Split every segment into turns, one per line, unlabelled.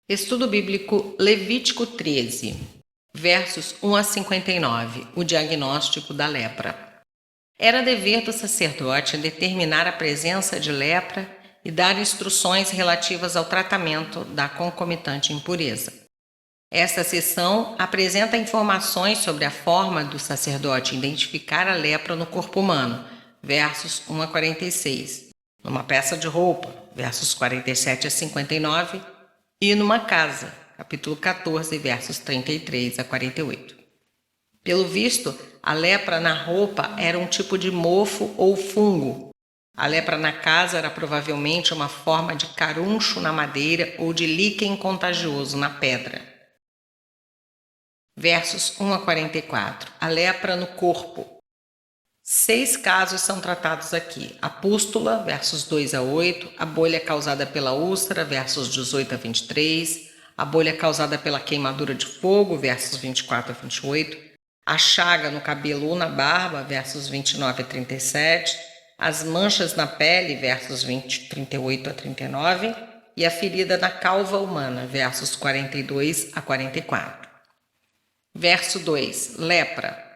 Estudo Bíblico Levítico 13, versos 1 a 59, o diagnóstico da lepra. Era dever do sacerdote determinar a presença de lepra e dar instruções relativas ao tratamento da concomitante impureza. Esta seção apresenta informações sobre a forma do sacerdote identificar a lepra no corpo humano, versos 1 a 46, numa peça de roupa, versos 47 a 59, e numa casa, capítulo 14, versos 33 a 48. Pelo visto, a lepra na roupa era um tipo de mofo ou fungo. A lepra na casa era provavelmente uma forma de caruncho na madeira ou de líquen contagioso na pedra. Versos 1 a 44. A lepra no corpo. 6 casos são tratados aqui. A pústula, versos 2 a 8, a bolha causada pela úlcera, versos 18 a 23, a bolha causada pela queimadura de fogo, versos 24 a 28, a chaga no cabelo ou na barba, versos 29 a 37, as manchas na pele, versos 38 a 39, e a ferida na calva humana, versos 42 a 44. Verso 2. Lepra.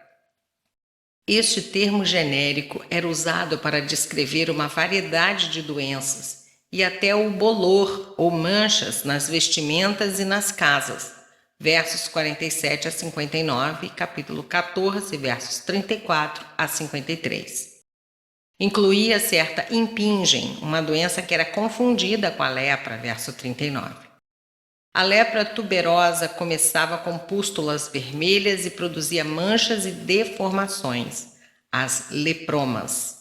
Este termo genérico era usado para descrever uma variedade de doenças e até o bolor ou manchas nas vestimentas e nas casas, versos 47 a 59, capítulo 14, versos 34 a 53. Incluía certa impingem, uma doença que era confundida com a lepra, verso 39. A lepra tuberosa começava com pústulas vermelhas e produzia manchas e deformações, as lepromas.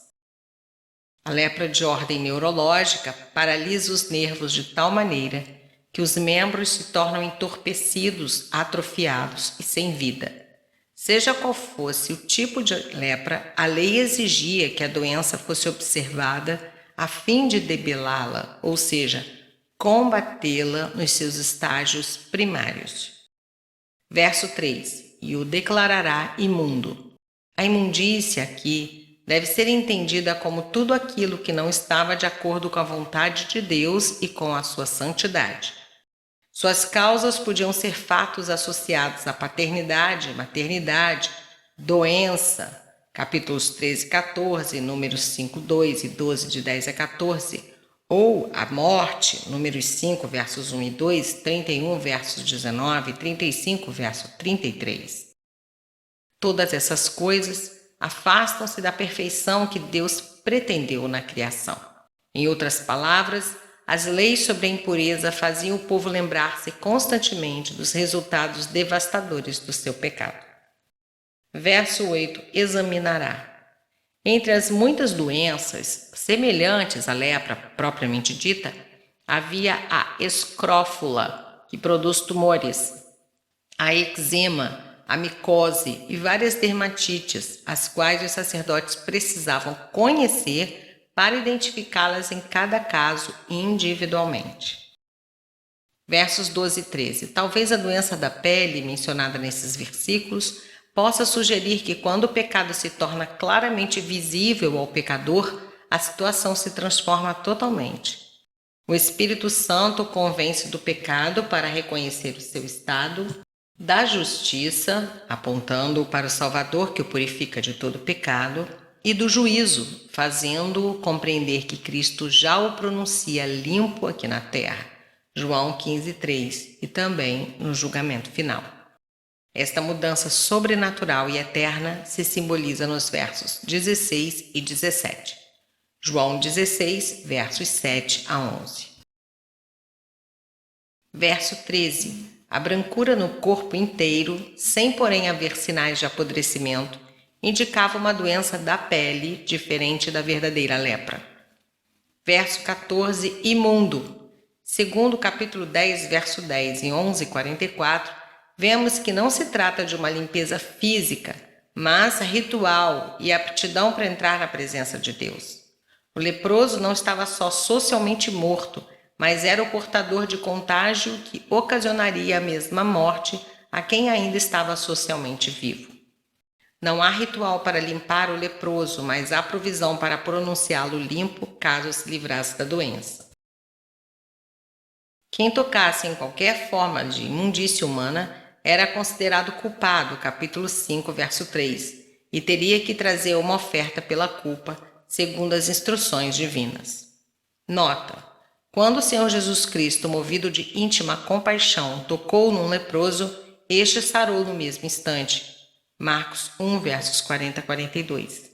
A lepra de ordem neurológica paralisa os nervos de tal maneira que os membros se tornam entorpecidos, atrofiados e sem vida. Seja qual fosse o tipo de lepra, a lei exigia que a doença fosse observada a fim de debelá-la, ou seja, combatê-la nos seus estágios primários. Verso 3. E o declarará imundo. A imundícia aqui deve ser entendida como tudo aquilo que não estava de acordo com a vontade de Deus e com a sua santidade. Suas causas podiam ser fatos associados à paternidade, maternidade, doença, capítulos 13 e 14, números 5, 2 e 12, de 10 a 14, ou a morte, números 5, versos 1 e 2, 31, versos 19 e 35, verso 33. Todas essas coisas afastam-se da perfeição que Deus pretendeu na criação. Em outras palavras, as leis sobre a impureza faziam o povo lembrar-se constantemente dos resultados devastadores do seu pecado. Verso 8. Examinará. Entre as muitas doenças semelhantes à lepra propriamente dita, havia a escrófula, que produz tumores, a eczema, a micose e várias dermatites, as quais os sacerdotes precisavam conhecer para identificá-las em cada caso individualmente. Versos 12 e 13. Talvez a doença da pele, mencionada nesses versículos, possa sugerir que quando o pecado se torna claramente visível ao pecador, a situação se transforma totalmente. O Espírito Santo convence do pecado para reconhecer o seu estado, da justiça, apontando-o para o Salvador que o purifica de todo pecado, e do juízo, fazendo-o compreender que Cristo já o pronuncia limpo aqui na terra, João 15, 3, e também no julgamento final. Esta mudança sobrenatural e eterna se simboliza nos versos 16 e 17. João 16, versos 7 a 11. Verso 13. A brancura no corpo inteiro, sem porém haver sinais de apodrecimento, indicava uma doença da pele diferente da verdadeira lepra. Verso 14. Imundo. Segundo o capítulo 10, verso 10 e 11, 44, vemos que não se trata de uma limpeza física, mas ritual e aptidão para entrar na presença de Deus. O leproso não estava só socialmente morto, mas era o portador de contágio que ocasionaria a mesma morte a quem ainda estava socialmente vivo. Não há ritual para limpar o leproso, mas há provisão para pronunciá-lo limpo caso se livrasse da doença. Quem tocasse em qualquer forma de imundície humana era considerado culpado, capítulo 5, verso 3, e teria que trazer uma oferta pela culpa, segundo as instruções divinas. Nota: quando o Senhor Jesus Cristo, movido de íntima compaixão, tocou num leproso, este sarou no mesmo instante. Marcos 1, versos 40 a 42.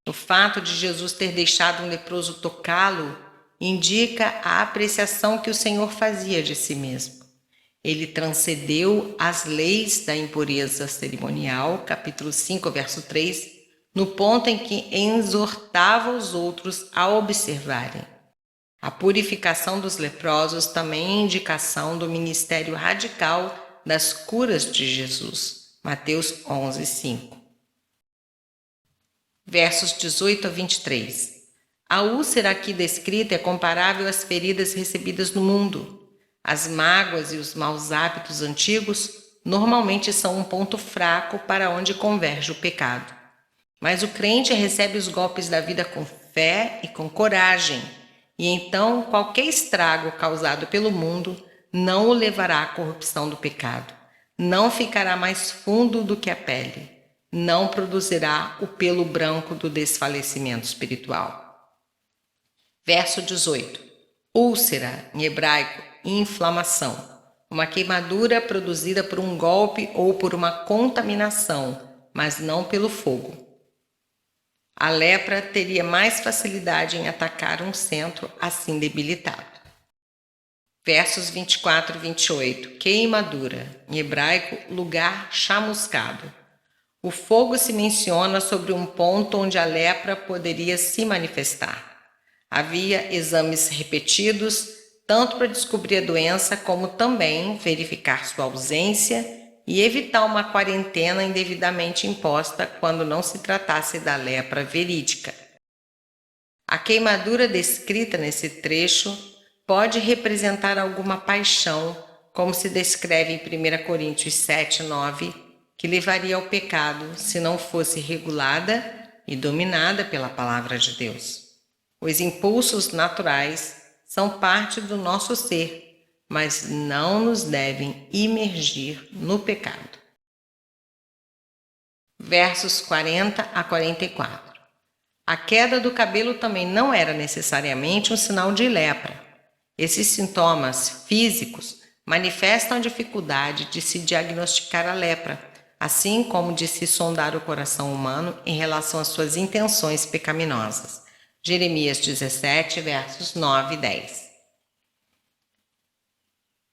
O fato de Jesus ter deixado um leproso tocá-lo indica a apreciação que o Senhor fazia de si mesmo. Ele transcendeu as leis da impureza cerimonial, capítulo 5, verso 3, no ponto em que exortava os outros a observarem. A purificação dos leprosos também é indicação do ministério radical das curas de Jesus. Mateus 11, 5. Versos 18 a 23. A úlcera aqui descrita é comparável às feridas recebidas no mundo. As mágoas e os maus hábitos antigos normalmente são um ponto fraco para onde converge o pecado. Mas o crente recebe os golpes da vida com fé e com coragem, e então qualquer estrago causado pelo mundo não o levará à corrupção do pecado, não ficará mais fundo do que a pele, não produzirá o pelo branco do desfalecimento espiritual. Verso 18. Úlcera, em hebraico, inflamação, uma queimadura produzida por um golpe ou por uma contaminação, mas não pelo fogo. A lepra teria mais facilidade em atacar um centro assim debilitado. Versos 24 e 28. Queimadura, em hebraico, lugar chamuscado. O fogo se menciona sobre um ponto onde a lepra poderia se manifestar. Havia exames repetidos, tanto para descobrir a doença como também verificar sua ausência e evitar uma quarentena indevidamente imposta quando não se tratasse da lepra verídica. A queimadura descrita nesse trecho pode representar alguma paixão, como se descreve em 1 Coríntios 7, 9, que levaria ao pecado se não fosse regulada e dominada pela palavra de Deus. Os impulsos naturais são parte do nosso ser, mas não nos devem imergir no pecado. Versos 40 a 44. A queda do cabelo também não era necessariamente um sinal de lepra. Esses sintomas físicos manifestam a dificuldade de se diagnosticar a lepra, assim como de se sondar o coração humano em relação às suas intenções pecaminosas. Jeremias 17, versos 9 e 10.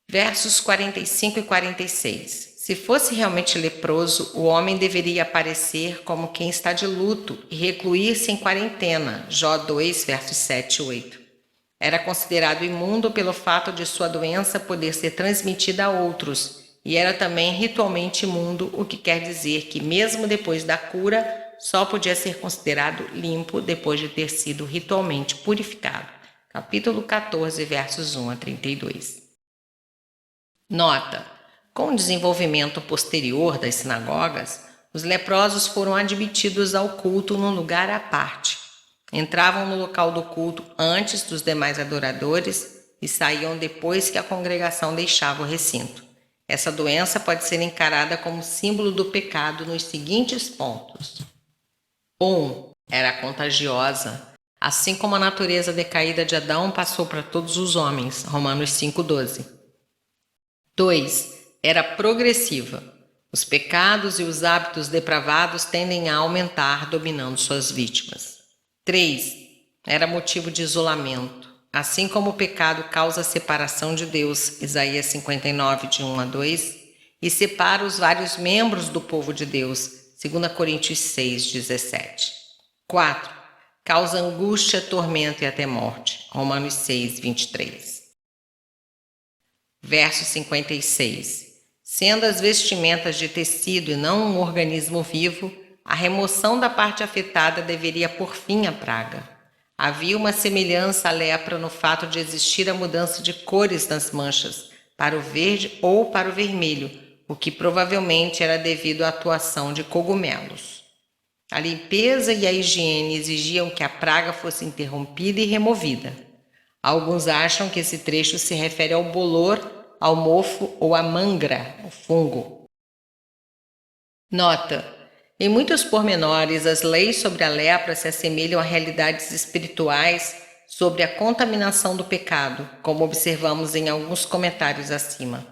Versos 45 e 46. Se fosse realmente leproso, o homem deveria aparecer como quem está de luto e recluir-se em quarentena. Jó 2, versos 7 e 8. Era considerado imundo pelo fato de sua doença poder ser transmitida a outros, e era também ritualmente imundo, o que quer dizer que, mesmo depois da cura, só podia ser considerado limpo depois de ter sido ritualmente purificado. Capítulo 14, versos 1 a 32. Nota: com o desenvolvimento posterior das sinagogas, os leprosos foram admitidos ao culto num lugar à parte. Entravam no local do culto antes dos demais adoradores e saíam depois que a congregação deixava o recinto. Essa doença pode ser encarada como símbolo do pecado nos seguintes pontos. 1. Era contagiosa, assim como a natureza decaída de Adão passou para todos os homens. Romanos 5,12. 2. Era progressiva. Os pecados e os hábitos depravados tendem a aumentar, dominando suas vítimas. 3. Era motivo de isolamento. Assim como o pecado causa separação de Deus, Isaías 59, de 1 a 2, e separa os vários membros do povo de Deus, 2 Coríntios 6, 17. 4. Causa angústia, tormento e até morte, Romanos 6, 23. Verso 56. Sendo as vestimentas de tecido e não um organismo vivo, a remoção da parte afetada deveria pôr fim à praga. Havia uma semelhança à lepra no fato de existir a mudança de cores nas manchas, para o verde ou para o vermelho, o que provavelmente era devido à atuação de cogumelos. A limpeza e a higiene exigiam que a praga fosse interrompida e removida. Alguns acham que esse trecho se refere ao bolor, ao mofo ou à mangra, o fungo. Nota: em muitos pormenores, as leis sobre a lepra se assemelham a realidades espirituais sobre a contaminação do pecado, como observamos em alguns comentários acima.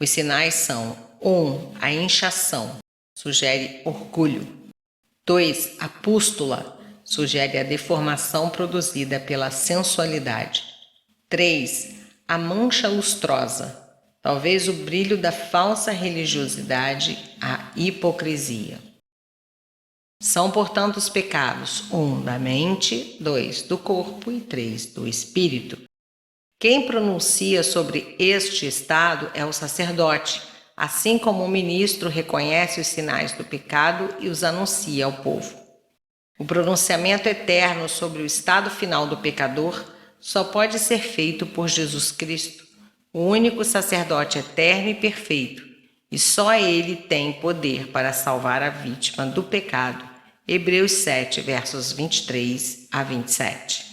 Os sinais são: 1. A inchação, sugere orgulho. 2. A pústula, sugere a deformação produzida pela sensualidade. 3. A mancha lustrosa, talvez o brilho da falsa religiosidade, a hipocrisia. São, portanto, os pecados: 1. Da mente, 2. Do corpo e 3. Do espírito. Quem pronuncia sobre este estado é o sacerdote, assim como o ministro reconhece os sinais do pecado e os anuncia ao povo. O pronunciamento eterno sobre o estado final do pecador só pode ser feito por Jesus Cristo, o único sacerdote eterno e perfeito, e só ele tem poder para salvar a vítima do pecado. Hebreus 7, versos 23 a 27.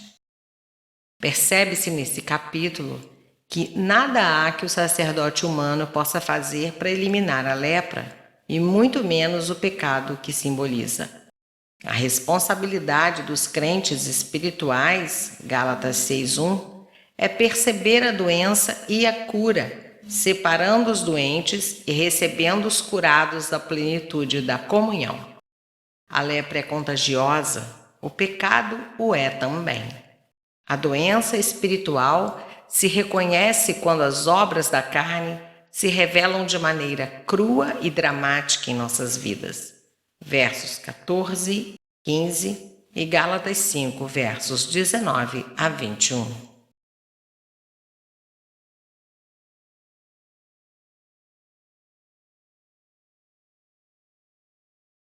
Percebe-se nesse capítulo que nada há que o sacerdote humano possa fazer para eliminar a lepra, e muito menos o pecado que simboliza. A responsabilidade dos crentes espirituais, Gálatas 6:1, é perceber a doença e a cura, separando os doentes e recebendo os curados da plenitude da comunhão. A lepra é contagiosa, o pecado o é também. A doença espiritual se reconhece quando as obras da carne se revelam de maneira crua e dramática em nossas vidas. Versos 14, 15 e Gálatas 5, versos 19 a 21.